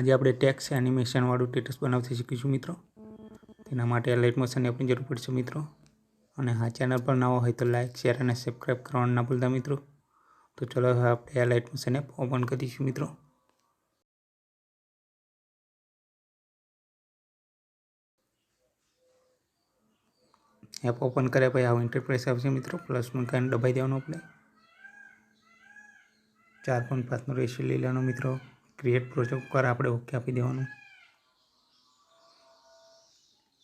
आज આપણે tax animation વાળું સ્ટેટસ બનાવતા શીખીશું મિત્રો। તેના માટે અલાઇટ મોશનની આપણી જરૂર પડશે મિત્રો। અને હા ચેનલ પર નવા હોય તો લાઇક શેર અને સબસ્ક્રાઇબ કરવાનું ના ભૂલતા મિત્રો। તો ચલો હવે આપણે અલાઇટ મોશન એપ ઓપન કરીશું મિત્રો। એપ ઓપન કર્યા પછી આવું ઇન્ટરફેસ આવશે મિત્રો। પ્લસનું કાન દબાઈ દેવાનું આપણે। 4.5નો રેશિયો લઈ લેવાનો મિત્રો। ક્રિએટ પ્રોજેક્ટ પર આપણે ઓકે આપી દેવાનું।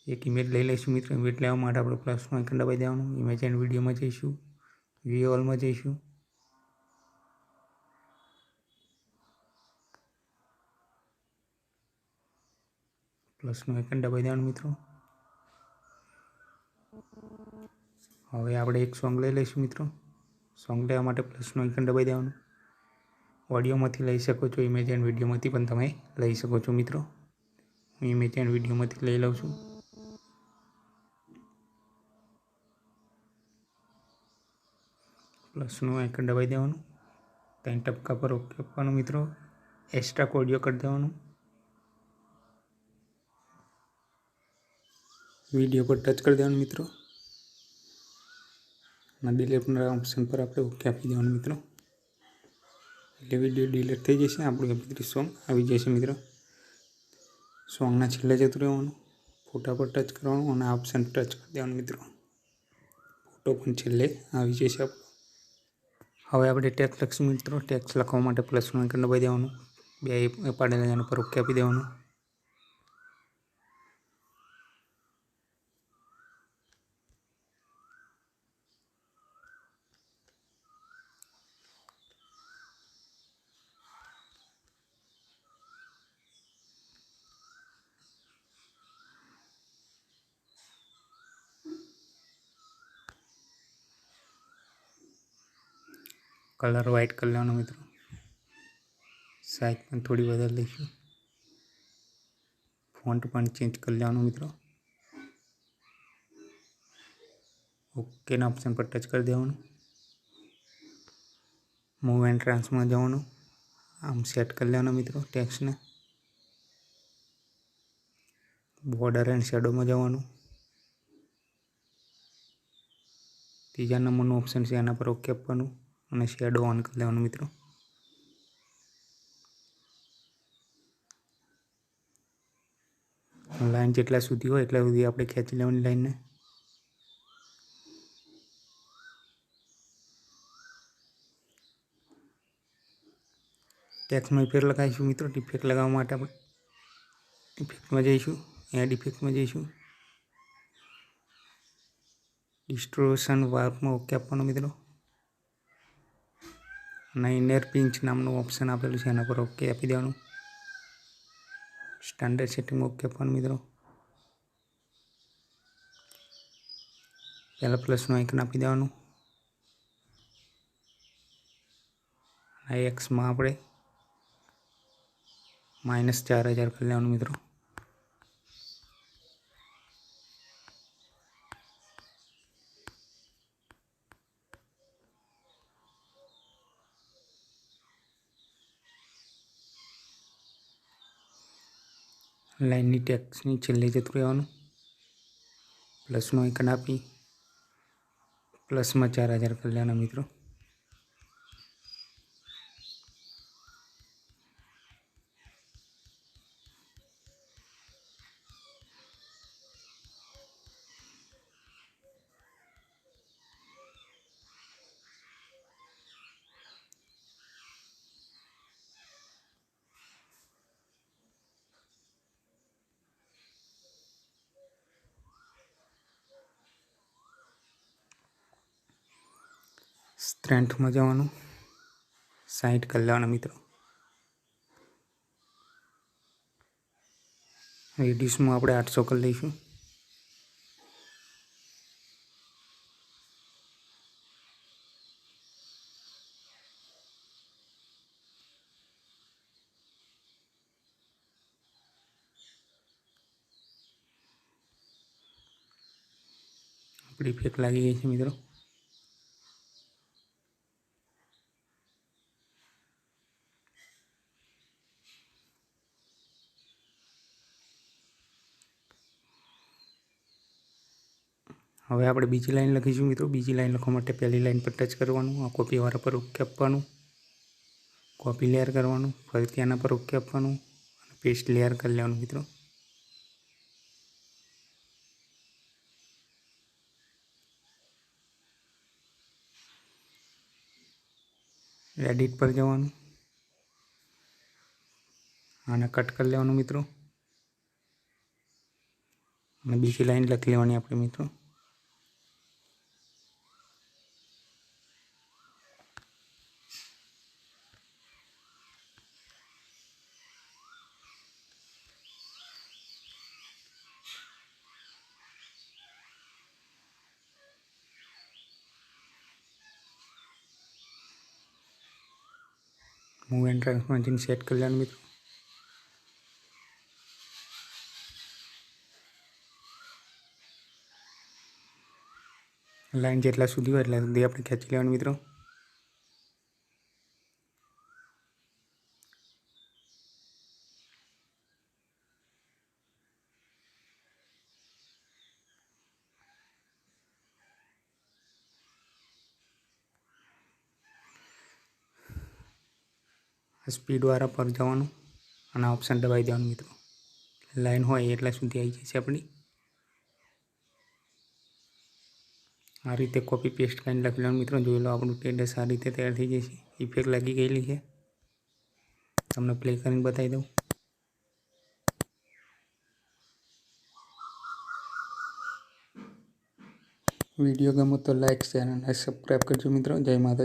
एक इमेज લઈ લઈશું મિત્રો। ઇમેજ લેવા માટે આપણે પ્લસનું આઇકન દબાઈ દેવાનું। ઇમેજ એન્ડ વિડીયોમાં જઈશું, વ્યૂ ઓલમાં જઈશું, પ્લસનું આઇકન દબાઈ દેવાનું મિત્રો। હવે આપણે એક સોંગ લઈ લઈશું મિત્રો। સોંગ લેવા માટે પ્લસનું આઇકન દબાઈ દેવાનું। ઓડિયોમાંથી લઈ શકો છો, ઇમેજ એન્ડ વિડીયોમાંથી પણ તમે લઈ શકો છો મિત્રો। હું ઇમેજ એન્ડ વિડીયોમાંથી લઈ લઉં છું। પ્લસનું આઇકન દબાઈ દેવાનું। 3 ટપકા પર ઓકે આપવાનું મિત્રો। એક્સ્ટ્રા ઓડિયો કરી દેવાનું। વિડીયો પર ટચ કરી દેવાનું મિત્રો। અને ડિલીટના ઓપ્શન પર આપણે ઓકે આપી દેવાનું મિત્રો। એટલે વિડીયો ડિલીટ થઈ જશે, આપણું MP3 સોંગ આવી જશે મિત્રો। સોંગના છેલ્લે જતું રહેવાનું, ફોટા પર ટચ કરવાનું અને આ ઓપ્શન ટચ કરી દેવાનું મિત્રો। ફોટો પણ છેલ્લે આવી જશે આપણો। હવે આપણે ટેક્સ લખશું મિત્રો। ટેક્સ લખવા માટે પ્લસનું આઇકન દબાઈ દેવાનું। બે પાડેલા એના પર ઓકે આપી દેવાનું। કલર વ્હાઇટ કરી લેવાનો મિત્રો। સાઇઝ પણ થોડી વધારે લઈશું। ફોન્ટ પણ ચેન્જ કરી લેવાનું મિત્રો। ઓકેના ઓપ્શન પર ટચ કરી દેવાનું। મૂવ એન્ડ ટ્રાન્સમાં જવાનું, આમ સેટ કરી લેવાનો મિત્રો ટેક્સને। બોર્ડર એન્ડ શેડોમાં જવાનું, ત્રીજા નંબરનું ઓપ્શન છે એના પર ઓકે આપવાનું અને શેડો ઓન કરી લેવાનું મિત્રો। લાઈન જેટલા સુધી હોય એટલા સુધી આપણે ખેંચી લેવાની લાઈનને। ટેક્સમાં ઇફેક્ટ લગાવીશું મિત્રો। ઇફેક્ટ લગાવવા માટે આપણે ઇફેક્ટમાં જઈશું, એડ ઇફેક્ટમાં જઈશું, ડિસ્ટોર્શન વાર્પમાં ઓકે આપવાનું મિત્રો। અને ઇનર પિંચ નામનું ઓપ્શન આપેલું છે એના પર ઓકે આપી દેવાનું। સ્ટાન્ડર્ડ સેટિંગ ઓકે આપવાનું મિત્રો। પહેલાં પ્લસનું આઇકન આપી દેવાનું। આ એક્સમાં આપણે -4000 કરી લેવાનું મિત્રો। લાઇનની ટેક્સની છેલ્લે જતું રહેવાનું, પ્લસનું આઇકન આપી પ્લસમાં 4000 કરી લેવાના મિત્રો। સ્ટ્રેન્થમાં જવાનું, 60 કરી લેવાના મિત્રો। રેડિયસમાં આપણે 800 કરી લઈશું। આપણી ઇફેક્ટ લાગી ગઈ છે મિત્રો। હવે આપણે બીજી લાઈન લખીશું મિત્રો। બીજી લાઈન લખવા માટે પહેલી લાઈન પર ટચ કરવાનું, આ કોપીવાળા પર ઓકે આપવાનું, કોપી લેયર કરવાનું, ફરીથી આના પર ઓકે આપવાનું અને પેસ્ટ લેયર કરી લેવાનું મિત્રો। એડિટ પર જવાનું, આને કટ કરી લેવાનું મિત્રો અને બીજી લાઈન લખી લેવાની આપણે મિત્રો। मूव एंड ट्रांसफॉर्मेशन सेट कर लेना मित्रों। लाइन जेटला सुधी हो एटला सुधी आपणे खेंची लेवानुं मित्रों। स्पीड वाला पर जवानुं અને ऑप्शन दबाई देवानुं मित्रों। लाइन होय एटला सुधी आई जशे आपणी। आ रीते कॉपी पेस्ट करीने लखी लेवानुं मित्रों। जोई लो आपणुं टेडस आ रीते तैयार थई जशे। इफेक्ट लागी गयेली छे, तमने प्ले करीने बतावी दऊं। वीडियो गमो तो लाइक शेयर और सब्सक्राइब करजो मित्रों। जय माता।